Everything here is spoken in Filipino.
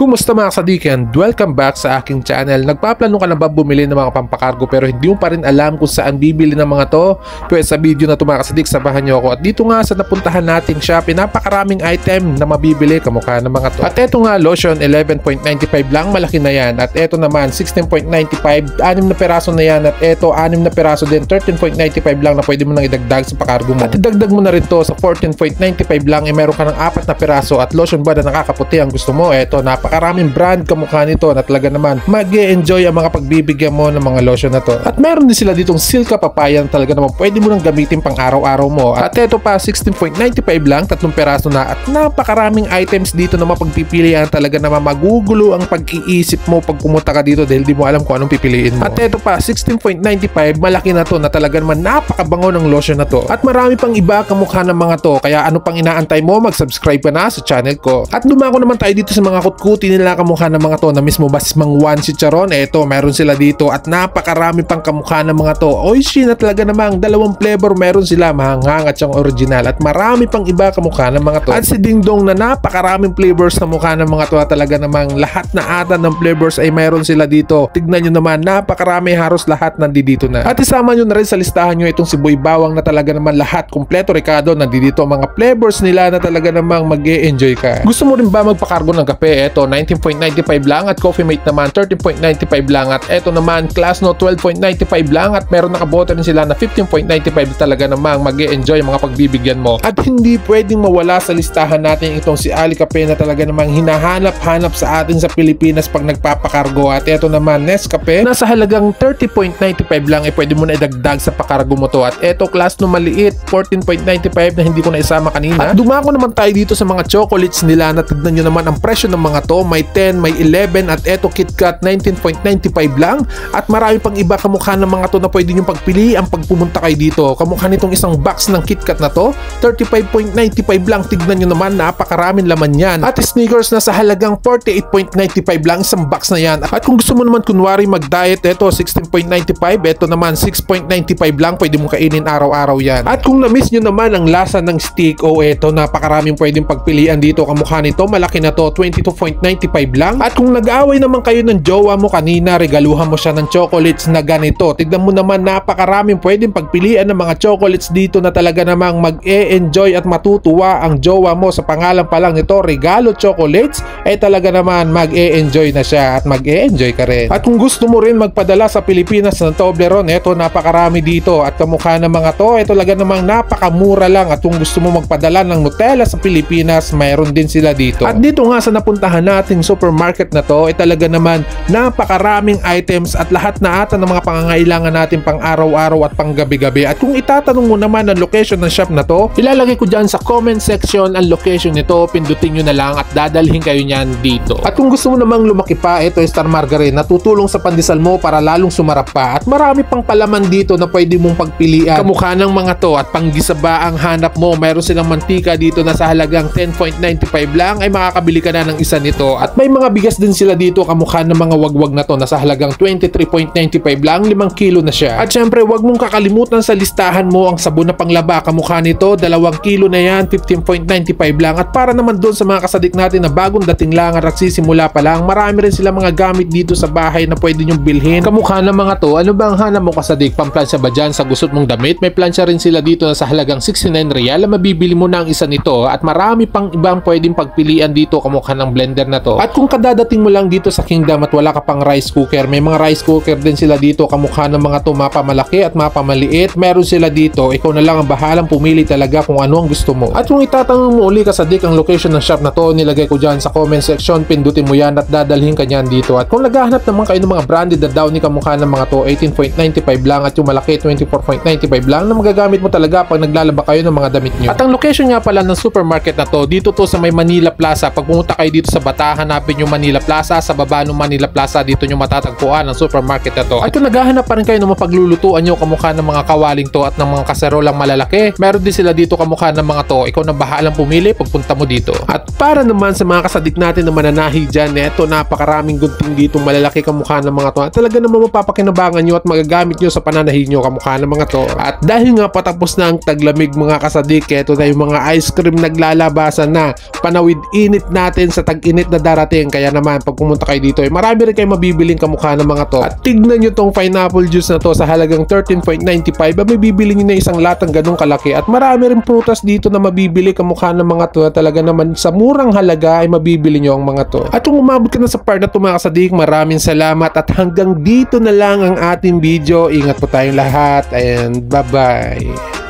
Kumusta mga kasadik, and welcome back sa aking channel. Nagpaplano ka na ba bumili ng mga pampakargo pero hindi mo pa rin alam kung saan bibili ng mga to? Pwede sa video na to mga kasadik, sabahan nyo ako. At dito nga sa napuntahan nating shop, napakaraming item na mabibili kamukha ng mga to. At eto nga, lotion 11.95 lang, malaki na yan. At eto naman 16.95, 6 na peraso na yan. At eto 6 na peraso din, 13.95 lang na pwede mo nang idagdag sa pakargo mo. At idagdag mo na rin to sa 14.95 lang, meron ka ng 4 na peraso. At lotion ba na nakakaputi ang gusto mo? Eto, napakaraming brand kamukha nito na talaga naman mag-e-enjoy ang mga pagbibigyan mo ng mga lotion na to. At meron din sila ditong Silka Papaya na talaga naman pwede mo nang gamitin pang araw-araw mo. At eto pa 16.95 lang, 3 peraso na. At napakaraming items dito na mapagpipilian, talaga naman magugulo ang pag-iisip mo pag pumunta ka dito dahil di mo alam kung anong pipiliin mo. At eto pa 16.95, malaki na to na talaga naman napakabango ng lotion na to. At marami pang iba kamukha ng mga to, kaya ano pang inaantay mo, mag-subscribe ka na sa channel ko. At dumako naman tayo dito sa mga kutkuti nila kamukha ng mga to na mismo Basmang One si Charon. Eto, meron sila dito at napakarami pang kamukha ng mga to. Oishi na talaga namang 2 flavor meron sila, mahanghang at yung original. At marami pang iba kamukha ng mga to. At si Ding Dong na napakaraming flavors na mukha ng mga to, at talaga namang lahat na ata ng flavors ay meron sila dito. Tignan nyo naman, napakarami, halos lahat nandito na. At isama nyo na rin sa listahan nyo itong Siboy Bawang na talaga naman lahat kompleto Ricardo, nandito ang mga flavors nila na talaga namang mag-e-enjoy ka. Gusto mo rin ba magpakargo ng kape? Eto 19.95 lang, at Coffee Mate naman 13.95 lang, at eto naman Class No 12.95 lang, at meron nakabote rin sila na 15.95, talaga namang mag-e-enjoy ang mga pagbibigyan mo. At hindi pwedeng mawala sa listahan natin itong si Ali Cafe na talaga namang hinahanap-hanap sa atin sa Pilipinas pag nagpapakargo. At eto naman Nescafe, nasa halagang 30.95 lang, pwede mo na idagdag sa pakargo mo to. At eto Class No maliit 14.95 na hindi ko na isama kanina. At dumako naman tayo dito sa mga chocolates nila na tignan nyo naman ang presyo ng mga to, may 10, may 11, at eto KitKat 19.95 lang. At marami pang iba kamukha ng mga to na pwede nyo pagpili ang pagpumunta kayo dito. Kamukha nitong isang box ng KitKat na to, 35.95 lang, tignan nyo naman, napakaraming laman yan. At sneakers na sa halagang 48.95 lang, isang box na yan. At kung gusto mo naman kunwari mag-diet, eto 16.95, eto naman 6.95 lang, pwede mong kainin araw-araw yan. At kung na-miss nyo naman ang lasa ng stick, eto napakaraming pwedeng pagpilian dito kamukha nito, malaki na to, 22.95 lang. At kung nag-aaway naman kayo ng jowa mo kanina, regaluhan mo siya ng chocolates na ganito. Tignan mo naman, napakaraming pwedeng pagpilian ng mga chocolates dito na talaga namang mag-e-enjoy at matutuwa ang jowa mo. Sa pangalan pa lang nito, Regalo Chocolates, ay talaga naman mag-e-enjoy na siya at mag-e-enjoy ka rin. At kung gusto mo rin magpadala sa Pilipinas ng Toblerone, eto napakarami dito. At kamukha ng mga to, eto talaga namang napakamura lang. At kung gusto mo magpadala ng Nutella sa Pilipinas, mayroon din sila dito. At dito nga sa napuntahan nating supermarket na to, ay talaga naman napakaraming items at lahat na ata ng mga pangangailangan natin pang araw-araw at pang gabi-gabi. At kung itatanong mo naman ang location ng shop na to, ilalagay ko dyan sa comment section ang location nito, pindutin nyo na lang at dadalhin kayo nyan dito. At kung gusto mo namang lumaki pa, ito Star Margarine, natutulong sa pandesal mo para lalong sumarap pa. At marami pang palaman dito na pwede mong pagpilian kamukha ng mga to. At panggisaba ang hanap mo, mayroon silang mantika dito na sa halagang 10.95 lang, ay makakabili ka na ng isa nito. At may mga bigas din sila dito kamukha ng mga wagwag na to na sa halagang 23.95 lang, 5 kilo na siya. At syempre wag mong kakalimutan sa listahan mo ang sabon na panglaba kamukha nito, 2 kilo na yan, 15.95 lang. At para naman doon sa mga kasadik natin na bagong dating lang at nagsisimula pa lang, marami rin sila mga gamit dito sa bahay na pwede nyong bilhin kamukha ng mga to. Ano ba ang hanap mo kasadik? Pamplansya ba dyan sa gusot mong damit? May plansya rin sila dito na sa halagang 69 real, mabibili mo na ang isa nito. At marami pang ibang pwedeng pagpilian dito kamukha ng blender na to. At kung kadadating mo lang dito sa Kingdom at wala ka pang rice cooker, may mga rice cooker din sila dito kamukha ng mga to, mapamalaki at mapamaliit, meron sila dito. Ikaw na lang ang bahalang pumili talaga kung ano ang gusto mo. At kung itatanong mo uli kasadik ang location ng shop na to, nilagay ko dyan sa comment section, pindutin mo yan at dadalhin ka nyan dito. At kung naghahanap naman kayo ng mga branded na Downy kamukha ng mga to, 18.95 lang, at yung malaki 24.95 lang na magagamit mo talaga pag naglalaba kayo ng mga damit nyo. At ang location nga pala ng supermarket na to, dito to sa may Manila Plaza. Pag pumunta kayo dito sa Bata, hanapin yung Manila Plaza, sa baba ng Manila Plaza, dito nyo matatagpuan ang supermarket na to. At kung naghahanap pa rin kayo ng mapaglulutuan nyo kamukha ng mga kawaling to at ng mga kaserolang malalaki, meron din sila dito kamukha ng mga to. Ikaw na bahalang pumili pagpunta mo dito. At para naman sa mga kasadik natin na mananahi dyan, eto napakaraming gunting dito malalaki kamukha ng mga to. At talaga naman mapapakinabangan nyo at magagamit nyo sa pananahi nyo kamukha ng mga to. At dahil nga patapos na ang taglamig mga kasadik, eto na yung mga ice cream naglalabasan na. Panawid init natin sa tag-init na darating. Kaya naman pag pumunta kayo dito ay marami rin kayo mabibiling kamukha ng mga to. At tignan nyo tong pineapple juice na to sa halagang 13.95. May bibili nyo na isang latang ganung kalaki. At marami rin prutas dito na mabibili kamukha ng mga to. Talaga naman sa murang halaga ay mabibili nyo ang mga to. At kung umabot ka na sa part na to mga kasadik, maraming salamat at hanggang dito na lang ang ating video. Ingat po tayong lahat and bye bye.